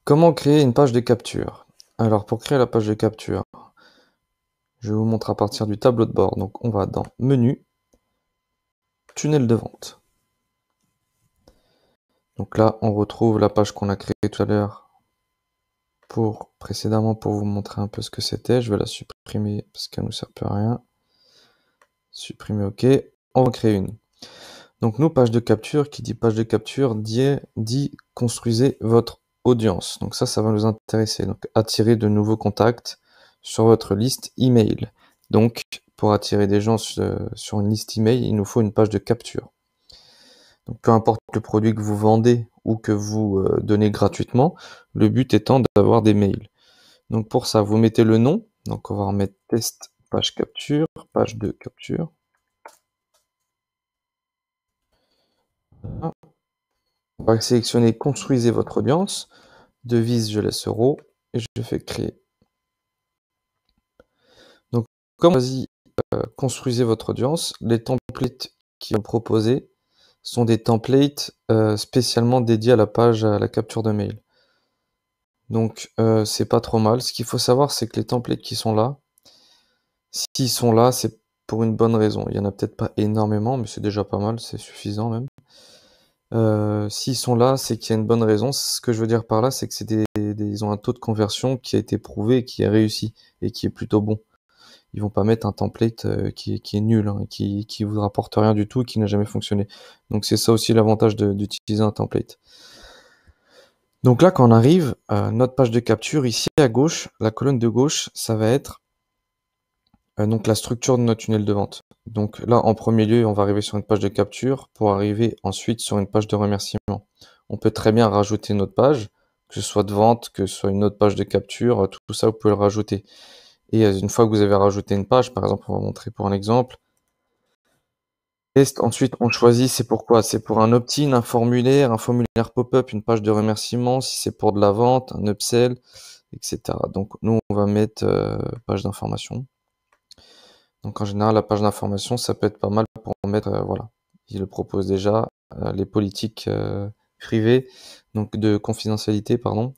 Comment créer une page de capture? Alors, pour créer la page de capture, je vous montre à partir du tableau de bord. Donc, on va dans Menu, Tunnel de vente. Donc là, on retrouve la page qu'on a créée tout à l'heure précédemment pour vous montrer un peu ce que c'était. Je vais la supprimer parce qu'elle ne nous sert plus à rien. Supprimer, OK. On va créer une. Donc, nous, page de capture, qui dit page de capture, dit construisez votre audience. Donc ça va nous intéresser. Donc, attirer de nouveaux contacts sur votre liste email. Donc, pour attirer des gens sur une liste email, il nous faut une page de capture. Donc, peu importe le produit que vous vendez ou que vous donnez gratuitement, le but étant d'avoir des mails. Donc, pour ça, vous mettez le nom. Donc, on va remettre test page capture, page de capture. On va sélectionner construisez votre audience. Devise, je laisse euro et je fais créer. Donc, comme on choisit construisez votre audience, les templates qui sont proposés sont des templates spécialement dédiés à la page à la capture de mail. Donc, c'est pas trop mal. Ce qu'il faut savoir, c'est que les templates qui sont là, s'ils sont là, c'est pour une bonne raison. Il y en a peut-être pas énormément, mais c'est déjà pas mal, c'est suffisant même. S'ils sont là, c'est qu'il y a une bonne raison. Ce que je veux dire par là, c'est que ils ont un taux de conversion qui a été prouvé, qui est réussi et qui est plutôt bon. Ils vont pas mettre un template qui est nul, hein, qui vous rapporte rien du tout, qui n'a jamais fonctionné. Donc c'est ça aussi l'avantage d'utiliser un template. Donc là, quand on arrive à notre page de capture, ici à gauche, la colonne de gauche, ça va être donc la structure de notre tunnel de vente. Donc là, en premier lieu, on va arriver sur une page de capture pour arriver ensuite sur une page de remerciement. On peut très bien rajouter une autre page, que ce soit de vente, que ce soit une autre page de capture, tout ça, vous pouvez le rajouter. Et une fois que vous avez rajouté une page, par exemple, on va montrer pour un exemple. Ensuite, on choisit, c'est pourquoi? C'est pour un opt-in, un formulaire pop-up, une page de remerciement, si c'est pour de la vente, un upsell, etc. Donc nous, on va mettre page d'information. Donc en général, la page d'information, ça peut être pas mal pour mettre, voilà, il le propose déjà, les politiques privées, donc de confidentialité, pardon,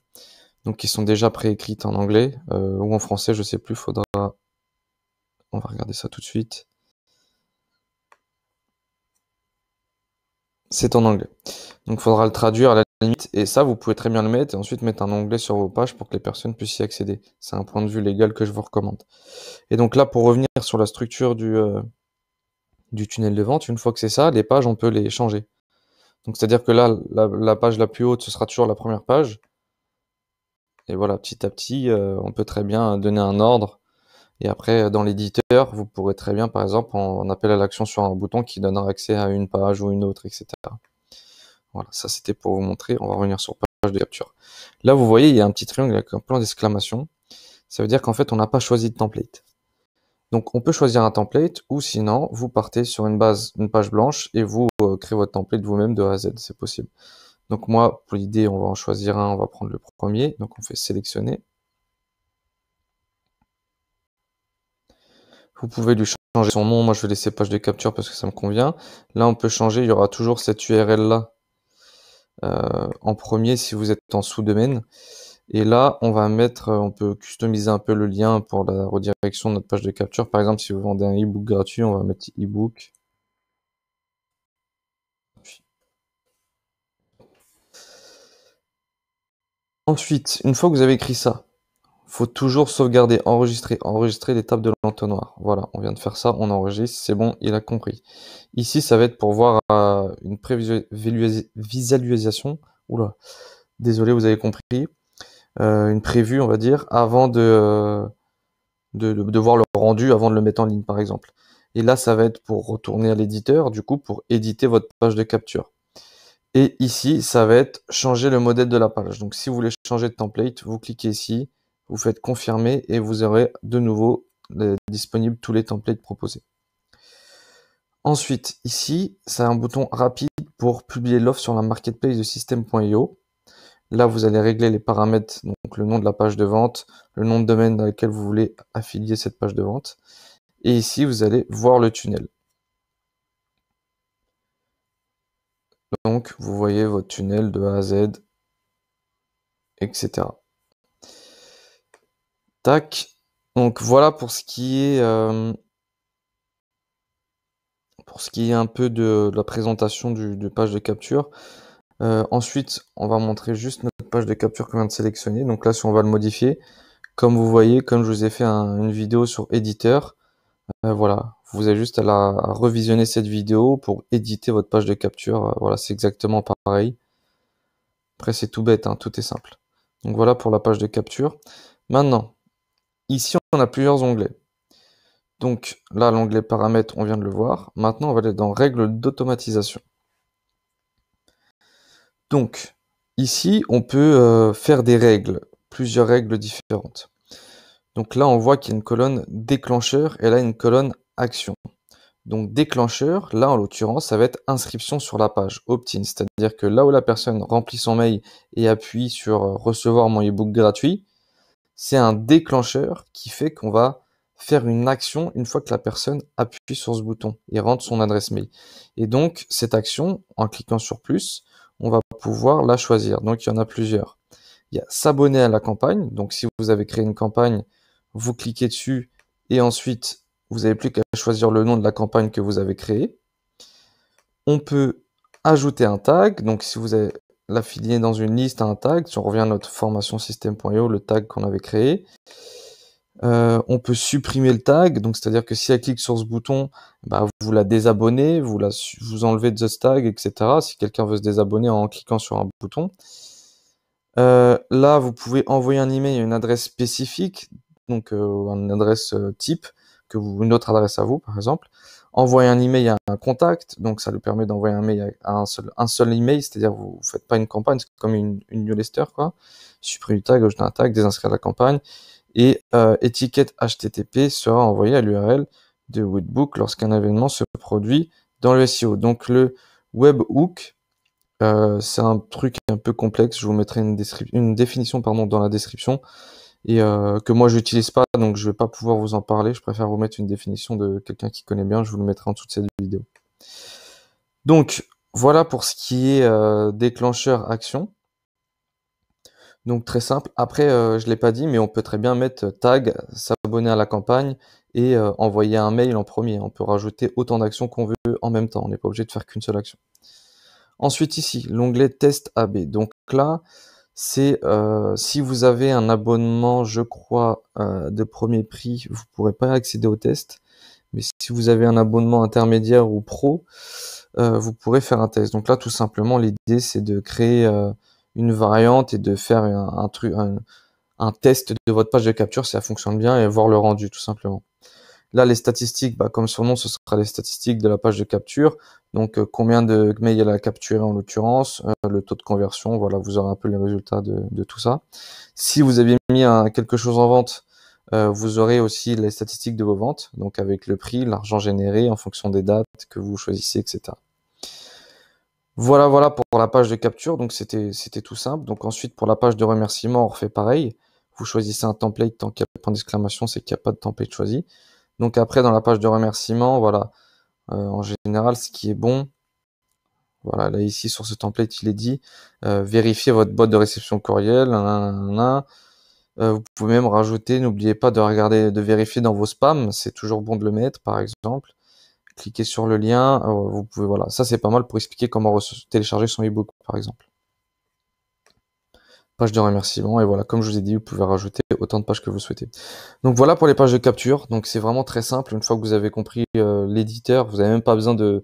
donc qui sont déjà préécrites en anglais ou en français, je sais plus, on va regarder ça tout de suite. C'est en anglais. Donc il faudra le traduire à la limite, et ça, vous pouvez très bien le mettre, et ensuite mettre un onglet sur vos pages pour que les personnes puissent y accéder. C'est un point de vue légal que je vous recommande. Et donc là, pour revenir sur la structure du tunnel de vente, une fois que c'est ça, les pages, on peut les changer. Donc c'est-à-dire que là, la page la plus haute, ce sera toujours la première page. Et voilà, petit à petit, on peut très bien donner un ordre. Et après, dans l'éditeur, vous pourrez très bien, par exemple, en appel à l'action sur un bouton qui donnera accès à une page ou une autre, etc. Voilà, ça c'était pour vous montrer. On va revenir sur page de capture. Là, vous voyez, il y a un petit triangle avec un point d'exclamation. Ça veut dire qu'en fait, on n'a pas choisi de template. Donc, on peut choisir un template ou sinon, vous partez sur une page blanche et vous créez votre template vous-même de A à Z. C'est possible. Donc, moi, pour l'idée, on va en choisir un. On va prendre le premier. Donc, on fait sélectionner. Vous pouvez lui changer son nom. Moi, je vais laisser page de capture parce que ça me convient. Là, on peut changer. Il y aura toujours cette URL-là en premier si vous êtes en sous-domaine. Et là, on peut customiser un peu le lien pour la redirection de notre page de capture. Par exemple, si vous vendez un e-book gratuit, on va mettre e-book. Ensuite, une fois que vous avez écrit ça, faut toujours sauvegarder, enregistrer l'étape de l'entonnoir. Voilà, on vient de faire ça, on enregistre, c'est bon, il a compris. Ici, ça va être pour voir une visualisation. Oula, désolé, vous avez compris. Une prévue, on va dire, avant de voir le rendu, avant de le mettre en ligne, par exemple. Et là, ça va être pour retourner à l'éditeur, du coup, pour éditer votre page de capture. Et ici, ça va être changer le modèle de la page. Donc, si vous voulez changer de template, vous cliquez ici, vous faites confirmer et vous aurez de nouveau disponible tous les templates proposés. Ensuite, ici, c'est un bouton rapide pour publier l'offre sur la marketplace de système.io. Là, vous allez régler les paramètres, donc le nom de la page de vente, le nom de domaine dans lequel vous voulez affilier cette page de vente. Et ici, vous allez voir le tunnel. Donc, vous voyez votre tunnel de A à Z. etc. Tac. Donc voilà pour ce qui est un peu de la présentation de page de capture. Ensuite, on va montrer juste notre page de capture qu'on vient de sélectionner. Donc là, si on va le modifier, comme vous voyez, comme je vous ai fait une vidéo sur éditeur, voilà, vous avez juste à revisionner cette vidéo pour éditer votre page de capture. Voilà, c'est exactement pareil. Après, c'est tout bête, hein, tout est simple. Donc voilà pour la page de capture. Maintenant, ici, on a plusieurs onglets. Donc là, l'onglet paramètres, on vient de le voir. Maintenant, on va aller dans règles d'automatisation. Donc, ici, on peut faire des règles, plusieurs règles différentes. Donc là, on voit qu'il y a une colonne déclencheur et là, une colonne action. Donc déclencheur, là en l'occurrence, ça va être inscription sur la page, opt-in, c'est-à-dire que là où la personne remplit son mail et appuie sur recevoir mon ebook gratuit, c'est un déclencheur qui fait qu'on va faire une action une fois que la personne appuie sur ce bouton et rentre son adresse mail. Et donc cette action, en cliquant sur plus, on va pouvoir la choisir. Donc il y en a plusieurs. Il y a s'abonner à la campagne. Donc si vous avez créé une campagne, vous cliquez dessus et ensuite vous n'avez plus qu'à choisir le nom de la campagne que vous avez créée. On peut ajouter un tag. Donc si vous avez l'affilié dans une liste à un tag, si on revient à notre formation système.io, le tag qu'on avait créé, on peut supprimer le tag. Donc c'est-à-dire que si elle clique sur ce bouton, bah, vous la désabonnez, vous enlevez de ce tag, etc. Si quelqu'un veut se désabonner en cliquant sur un bouton. Là, vous pouvez envoyer un email à une adresse spécifique, donc une adresse type, une autre adresse à vous, par exemple. Envoyer un email à un contact, donc ça lui permet d'envoyer un mail à un seul email, c'est-à-dire vous faites pas une campagne, c'est comme une newsletter, quoi. Supprimer le tag, ajouter un tag, désinscrire la campagne. Et étiquette HTTP sera envoyée à l'URL de Webhook lorsqu'un événement se produit dans le SEO. Donc le webhook, c'est un truc un peu complexe, je vous mettrai une définition dans la description, et que moi j'utilise pas, donc je vais pas pouvoir vous en parler, je préfère vous mettre une définition de quelqu'un qui connaît bien, je vous le mettrai en dessous de cette vidéo. Donc voilà pour ce qui est déclencheur action. Donc très simple. Après, je l'ai pas dit, mais on peut très bien mettre tag, s'abonner à la campagne et envoyer un mail en premier. On peut rajouter autant d'actions qu'on veut en même temps, on n'est pas obligé de faire qu'une seule action. Ensuite ici, l'onglet test AB. Donc là, c'est si vous avez un abonnement, je crois, de premier prix, vous pourrez pas accéder au test. Mais si vous avez un abonnement intermédiaire ou pro, vous pourrez faire un test. Donc là, tout simplement, l'idée, c'est de créer une variante et de faire un test de votre page de capture si ça fonctionne bien et voir le rendu, tout simplement. Là, les statistiques, bah, comme son nom, ce sera les statistiques de la page de capture. Donc, combien de mails elle a capturé en l'occurrence, le taux de conversion, voilà, vous aurez un peu les résultats de tout ça. Si vous avez mis quelque chose en vente, vous aurez aussi les statistiques de vos ventes, donc avec le prix, l'argent généré en fonction des dates que vous choisissez, etc. Voilà pour la page de capture, donc c'était tout simple. Donc ensuite, pour la page de remerciement, on refait pareil. Vous choisissez un template, tant qu'il y a point d'exclamation, c'est qu'il n'y a pas de template choisi. Donc après, dans la page de remerciement, voilà, en général, ce qui est bon, voilà, là ici sur ce template, il est dit, vérifiez votre boîte de réception courriel, vous pouvez même rajouter, n'oubliez pas de regarder, de vérifier dans vos spams, c'est toujours bon de le mettre, par exemple. Cliquez sur le lien, vous pouvez, voilà, ça c'est pas mal pour expliquer comment télécharger son ebook, par exemple. Page de remerciement, et voilà, comme je vous ai dit, vous pouvez rajouter autant de pages que vous souhaitez. Donc voilà pour les pages de capture, donc c'est vraiment très simple, une fois que vous avez compris l'éditeur, vous n'avez même pas besoin de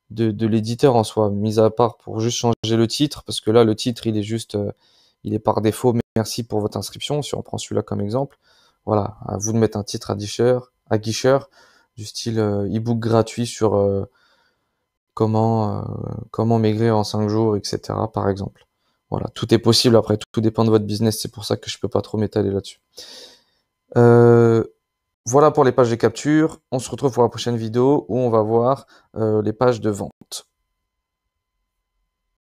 l'éditeur en soi, mis à part pour juste changer le titre, parce que là le titre il est juste, il est par défaut, merci pour votre inscription, si on prend celui-là comme exemple, voilà, à vous de mettre un titre à guicheur, du style ebook gratuit sur comment maigrir en 5 jours, etc. par exemple. Voilà, tout est possible, après tout dépend de votre business, c'est pour ça que je peux pas trop m'étaler là-dessus. Voilà pour les pages de capture, on se retrouve pour la prochaine vidéo où on va voir les pages de vente.